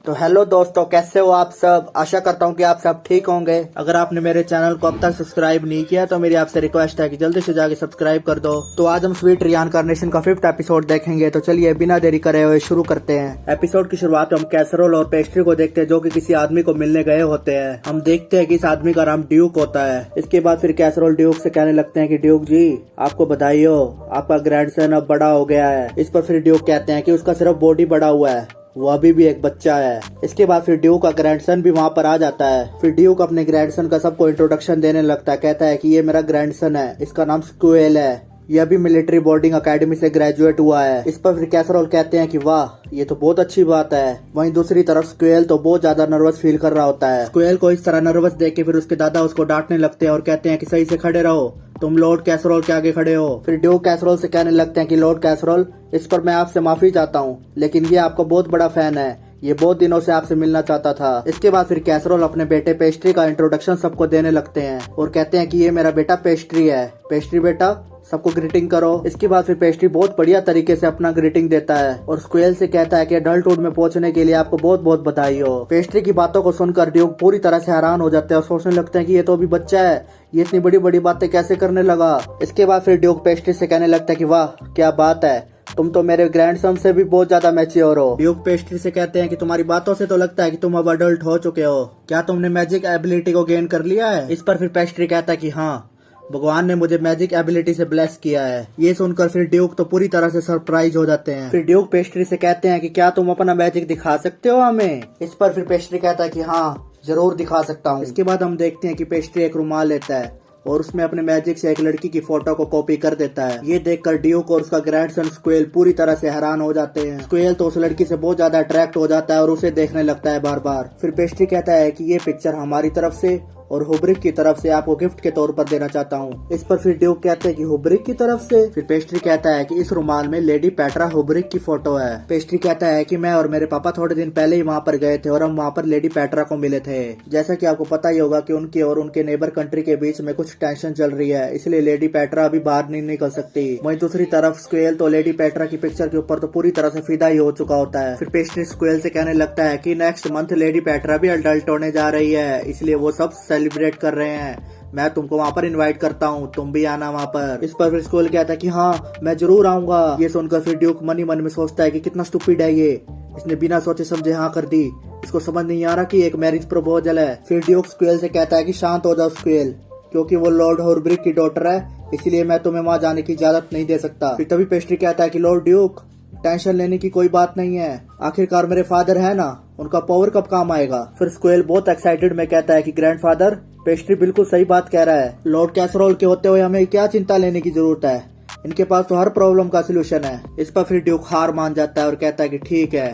तो हेलो दोस्तों, कैसे हो आप सब। आशा करता हूँ कि आप सब ठीक होंगे। अगर आपने मेरे चैनल को अब तक सब्सक्राइब नहीं किया तो मेरी आपसे रिक्वेस्ट है कि जल्दी से जाके सब्सक्राइब कर दो। तो आज हम स्वीट रिइंकार्नेशन का 5th एपिसोड देखेंगे। तो चलिए बिना देरी करे हुए शुरू करते हैं। एपिसोड की शुरुआत हम कैसरोल और पेस्ट्री को देखते हैं जो कि किसी आदमी को मिलने गए होते हैं। हम देखते हैं कि इस आदमी का नाम ड्यूक होता है। इसके बाद फिर कैसरोल ड्यूक से कहने लगते हैं कि ड्यूक जी, आपको बधाई हो, आपका ग्रैंडसन अब बड़ा हो गया है। इस पर फिर ड्यूक कहते हैं कि उसका सिर्फ बॉडी बड़ा हुआ है, वो अभी भी एक बच्चा है। इसके बाद फिर ड्यूक का ग्रैंडसन भी वहाँ पर आ जाता है। फिर ड्यूक अपने ग्रैंडसन का सबको इंट्रोडक्शन देने लगता है। कहता है कि ये मेरा ग्रैंडसन है, इसका नाम स्क्वेल है, यह भी मिलिट्री बोर्डिंग अकेडमी से ग्रेजुएट हुआ है। इस पर फिर कैसरोल कहते हैं कि वाह, ये तो बहुत अच्छी बात है। वहीं दूसरी तरफ स्क्वेल तो बहुत ज्यादा नर्वस फील कर रहा होता है। स्क्वेल को इस तरह नर्वस देख के फिर उसके दादा उसको डांटने लगते हैं और कहते हैं कि सही से खड़े रहो, तुम लॉर्ड कैसरोल के आगे खड़े हो। फिर ड्यूक कैसरोल से कहने लगते हैं कि लॉर्ड कैसरोल, इस पर मैं आपसे माफी चाहता हूँ, लेकिन ये आपका बहुत बड़ा फैन है, ये बहुत दिनों से आपसे मिलना चाहता था। इसके बाद फिर कैसरोल अपने बेटे पेस्ट्री का इंट्रोडक्शन सबको देने लगते हैं और कहते हैं कि ये मेरा बेटा पेस्ट्री है। पेस्ट्री बेटा, सबको ग्रीटिंग करो। इसके बाद फिर पेस्ट्री बहुत बढ़िया तरीके से अपना ग्रीटिंग देता है और स्क्वेल से कहता है कि अडल्टहुड में पहुंचने के लिए आपको बहुत बहुत बधाई हो। पेस्ट्री की बातों को सुनकर ड्यूक पूरी तरह से हैरान हो जाते हैं और सोचने लगते हैं कि ये तो अभी बच्चा है, ये इतनी बड़ी बड़ी बातें कैसे करने लगा। इसके बाद फिर ड्यूक पेस्ट्री से कहने लगता है कि वाह क्या बात है, तुम तो मेरे ग्रैंडसन से भी बहुत ज्यादा मैच्योर हो। ड्यूक पेस्ट्री से कहते हैं कि तुम्हारी बातों से तो लगता है कि तुम अब अडल्ट हो चुके हो, क्या तुमने मैजिक एबिलिटी को गेन कर लिया है। इस पर फिर पेस्ट्री कहता है कि हाँ, भगवान ने मुझे मैजिक एबिलिटी से ब्लेस किया है। ये सुनकर फिर ड्यूक तो पूरी तरह से सरप्राइज हो जाते हैं। फिर ड्यूक पेस्ट्री से कहते हैं कि क्या तुम अपना मैजिक दिखा सकते हो हमें। इस पर फिर पेस्ट्री कहता है कि हाँ, जरूर दिखा सकता हूँ। इसके बाद हम देखते हैं कि पेस्ट्री एक रुमाल लेता है और उसमें अपने मैजिक से एक लड़की की फोटो को कॉपी कर देता है। ये देखकर ड्यूक और उसका ग्रैंडसन स्क्वेल पूरी तरह से हैरान हो जाते हैं। स्क्वेल तो उस लड़की से बहुत ज्यादा अट्रैक्ट हो जाता है और उसे देखने लगता है बार बार। फिर पेस्ट्री कहता है कि ये पिक्चर हमारी तरफ से और हुब्रिक की तरफ से आपको गिफ्ट के तौर पर देना चाहता हूँ। इस पर फिर ड्यूक कहते हैं कि हुब्रिक की तरफ से। फिर पेस्ट्री कहता है कि इस रुमाल में लेडी पेट्रा हुब्रिक की फोटो है। पेस्ट्री कहता है कि मैं और मेरे पापा थोड़े दिन पहले ही वहाँ पर गए थे और हम वहाँ पर लेडी पेट्रा को मिले थे। जैसा कि आपको पता ही होगा कि उनकी और उनके नेबर कंट्री के बीच में कुछ टेंशन चल रही है, इसलिए लेडी पेट्रा अभी बाहर नहीं निकल सकती। वहीं दूसरी तरफ स्क्वेल तो लेडी पेट्रा की पिक्चर के ऊपर तो पूरी तरह से फिदा ही हो चुका होता है। फिर पेस्ट्री स्क्वेल से कहने लगता है कि नेक्स्ट मंथ लेडी पेट्रा भी अडल्ट होने जा रही है, इसलिए वो सब सेलिब्रेट कर रहे हैं। मैं तुमको वहाँ पर इनवाइट करता हूँ, तुम भी आना वहाँ पर। इस पर फिर स्क्वेल कहता है कि हाँ, मैं जरूर आऊंगा। ये सुनकर फिर ड्यूक मन ही मन में सोचता है कि कितना स्टूपिड है ये, इसने बिना सोचे समझे हाँ कर दी, इसको समझ नहीं आ रहा कि एक मैरिज प्रपोजल है। फिर ड्यूक स्क्वेल से कहता है कि शांत हो जाओ स्क्वेल, क्योंकि वो लॉर्ड हुब्रिक की डॉटर है, इसलिए मैं तुम्हें वहाँ जाने की इजाजत नहीं दे सकता। फिर तभी पेस्ट्री कहता है कि लॉर्ड ड्यूक, टेंशन लेने की कोई बात नहीं है, आखिरकार मेरे फादर है ना, उनका पावर कब काम आएगा। फिर स्क्वेल बहुत एक्साइटेड में कहता है कि ग्रैंडफादर, पेस्ट्री बिल्कुल सही बात कह रहा है, लॉर्ड कैसरोल के होते हुए हमें क्या चिंता लेने की जरूरत है, इनके पास तो हर प्रॉब्लम का सोल्यूशन है। इस पर फिर ड्यूक हार मान जाता है और कहता है कि ठीक है,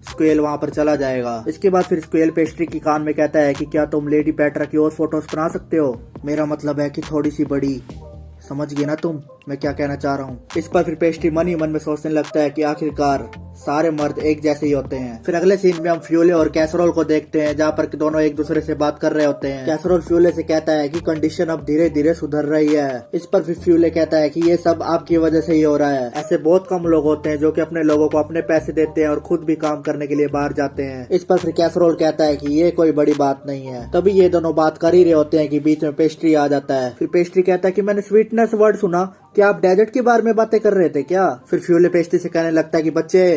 स्क्वेल वहाँ पर चला जाएगा। इसके बाद फिर स्क्वेल पेस्ट्री की कान में कहता है कि क्या तुम लेडी पेट्रा की और फोटोज बना सकते हो, मेरा मतलब है कि थोड़ी सी बड़ी, समझ गए ना तुम मैं क्या कहना चाह रहा हूँ। इस पर फिर पेस्ट्री मन ही मन में सोचने लगता है कि आखिरकार सारे मर्द एक जैसे ही होते हैं। फिर अगले सीन में हम फ्यूले और कैसरोल को देखते हैं, जहाँ पर दोनों एक दूसरे से बात कर रहे होते हैं। कैसरोल फ्यूले से कहता है कि कंडीशन अब धीरे धीरे सुधर रही है। इस पर फिर फ्यूले कहता है कि ये सब आपकी वजह से ही हो रहा है, ऐसे बहुत कम लोग होते हैं जो कि अपने लोगों को अपने पैसे देते हैं और खुद भी काम करने के लिए बाहर जाते हैं। इस पर फिर कैसरोल कहता है कि ये कोई बड़ी बात नहीं है। तभी ये दोनों बात कर ही रहे होते हैं कि बीच में पेस्ट्री आ जाता है। फिर पेस्ट्री कहता है कि मैंने स्वीटनेस वर्ड सुना, क्या आप डेजर्ट के बारे में बातें कर रहे थे क्या। फिर फ्यूले पेस्ट्री से कहने लगता है कि बच्चे,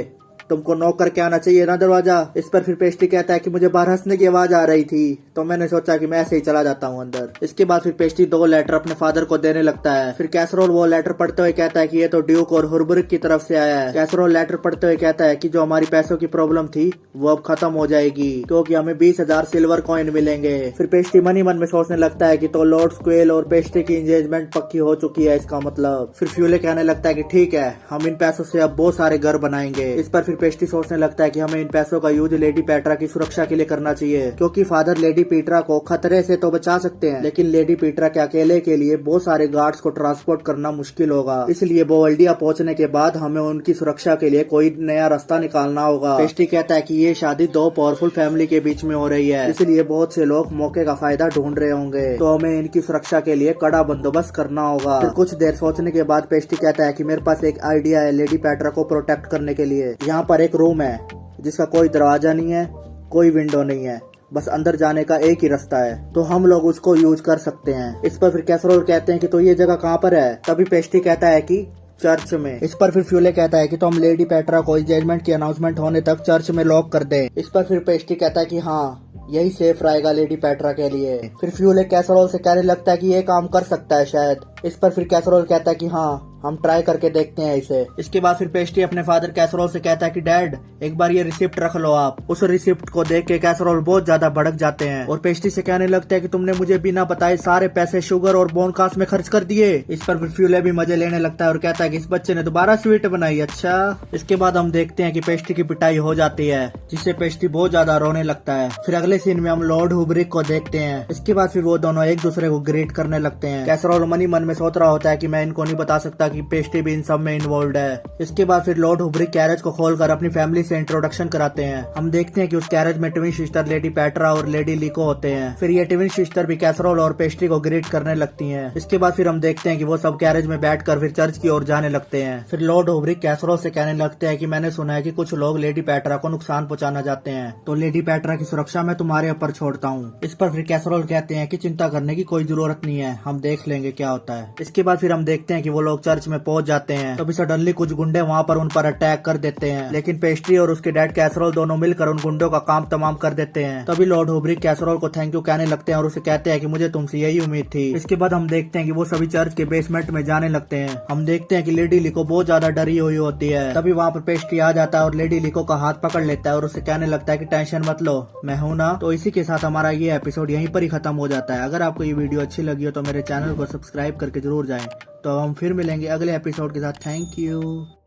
तुमको नॉक करके आना चाहिए ना दरवाजा। इस पर फिर पेस्ट्री कहता है कि मुझे बाहर हंसने की आवाज आ रही थी, तो मैंने सोचा कि मैं ऐसे ही चला जाता हूँ अंदर। इसके बाद फिर पेस्ट्री 2 लेटर अपने फादर को देने लगता है। फिर कैसरोल वो लेटर पढ़ते हुए कहता है कि ये तो ड्यूक और हुब्रिक की तरफ से आया है। कैसरोल लेटर पढ़ते हुए कहता है कि जो हमारी पैसों की प्रॉब्लम थी वो अब खत्म हो जाएगी, क्योंकि हमें 20,000 सिल्वर कॉइन मिलेंगे। फिर पेस्ट्री मन ही मन में सोचने लगता है कि तो लॉर्ड स्क्वेल और पेस्ट्री की एंगेजमेंट पक्की हो चुकी है इसका मतलब। फिर फ्यूले कहने लगता है कि ठीक है, हम इन पैसों से अब बहुत सारे घर बनाएंगे। इस पर फिर पेस्ट्री सोचने लगता है कि हमें इन पैसों का यूज लेडी पेट्रा की सुरक्षा के लिए करना चाहिए, क्योंकि फादर लेडी पेट्रा को खतरे से तो बचा सकते हैं, लेकिन लेडी पेट्रा के अकेले के लिए बहुत सारे गार्ड्स को ट्रांसपोर्ट करना मुश्किल होगा, इसलिए बोवल्डिया पहुंचने के बाद हमें उनकी सुरक्षा के लिए कोई नया रास्ता निकालना होगा। पेस्ट्री कहता है कि ये शादी 2 पावरफुल फैमिली के बीच में हो रही है, इसलिए बहुत से लोग मौके का फायदा ढूंढ रहे होंगे, तो हमें इनकी सुरक्षा के लिए कड़ा बंदोबस्त करना होगा। फिर कुछ देर सोचने के बाद पेस्ट्री कहता है कि मेरे पास एक आइडिया है लेडी पेट्रा को प्रोटेक्ट करने के लिए। यहाँ पर एक रूम है जिसका कोई दरवाजा नहीं है कोई विंडो नहीं है, बस अंदर जाने का एक ही रास्ता है, तो हम लोग उसको यूज कर सकते हैं। इस पर फिर कैसरोल कहते हैं कि तो ये जगह कहाँ पर है? तभी पेस्ट्री कहता है कि चर्च में। इस पर फिर फ्यूले कहता है कि तो हम लेडी पेट्रा को एंगेजमेंट की अनाउंसमेंट होने तक चर्च में लॉक कर दें। इस पर फिर पेस्ट्री कहता है कि हाँ, यही सेफ रहेगा लेडी पेट्रा के लिए। फिर फ्यूले कैसरोल से कहने लगता है कि ये काम कर सकता है शायद। इस पर फिर कैसरोल कहता है कि हाँ, हम ट्राई करके देखते हैं इसे। इसके बाद फिर पेस्ट्री अपने फादर कैसरोल से कहता है कि डैड, एक बार ये रिसिप्ट रख लो आप। उस रिसिप्ट को देख के कैसरोल बहुत ज्यादा भड़क जाते हैं और पेस्ट्री से कहने लगता है कि तुमने मुझे बिना बताए सारे पैसे शुगर और बोनकास में खर्च कर दिए। इस पर फिर फ्यूले भी मजे लेने लगता है और कहता है कि इस बच्चे ने दोबारा स्वीट बनाई। अच्छा। इसके बाद हम देखते हैं कि पेस्ट्री की पिटाई हो जाती है, जिससे पेस्ट्री बहुत ज्यादा रोने लगता है। फिर अगले सीन में हम लॉर्ड हुब्रिक को देखते हैं। इसके बाद फिर वो दोनों एक दूसरे को ग्रीट करने लगते हैं। कैसरोल मन ही मन में सोच रहा होता है कि मैं इनको नहीं बता सकता कि पेस्ट्री भी इन सब में इन्वॉल्व है। इसके बाद फिर लॉर्ड हुब्रिक कैरेज को खोलकर अपनी फैमिली से इंट्रोडक्शन कराते हैं। हम देखते हैं कि उस कैरेज में ट्विन सिस्टर लेडी पेट्रा और लेडी लिको होते हैं। फिर ये ट्विन सिस्टर भी कैसरोल और पेस्ट्री को ग्रीट करने लगती हैं। इसके बाद फिर हम देखते हैं कि वो सब कैरेज में बैठकर फिर चर्च की ओर जाने लगते हैं। फिर लॉर्ड हुब्रिक कैसरोल से कहने लगते हैं कि मैंने सुना है कि कुछ लोग लेडी पेट्रा को नुकसान पहुंचाना चाहते हैं, तो लेडी पेट्रा की सुरक्षा मैं तुम्हारे ऊपर छोड़ता हूँ। इस पर फिर कैसरोल कहते हैं कि चिंता करने की कोई जरूरत नहीं है, हम देख लेंगे क्या होता है। इसके बाद फिर हम देखते हैं कि वो लोग चर्च में पहुंच जाते हैं। तभी सडनली कुछ गुंडे वहाँ पर उन पर अटैक कर देते हैं, लेकिन पेस्ट्री और उसके डैड कैसरोल दोनों मिलकर उन गुंडों का काम तमाम कर देते हैं। तभी लॉर्ड हुब्रिक कैसरोल को थैंक यू कहने लगते हैं और उसे कहते हैं कि मुझे तुमसे यही उम्मीद थी। इसके बाद हम देखते हैं कि वो सभी चर्च के बेसमेंट में जाने लगते हैं। हम देखते हैं कि लेडी लिको बहुत ज्यादा डरी हुई होती है। तभी वहाँ पर पेस्ट्री आ जाता है और लेडी लिको का हाथ पकड़ लेता है और उसे कहने लगता है कि टेंशन मत लो, मैं हूं ना। तो इसी के साथ हमारा ये एपिसोड यहीं पर ही खत्म हो जाता है। अगर आपको ये वीडियो अच्छी लगी हो तो मेरे चैनल को सब्सक्राइब करके जरूर जाएं। तो हम फिर मिलेंगे अगले एपिसोड के साथ। Thank you.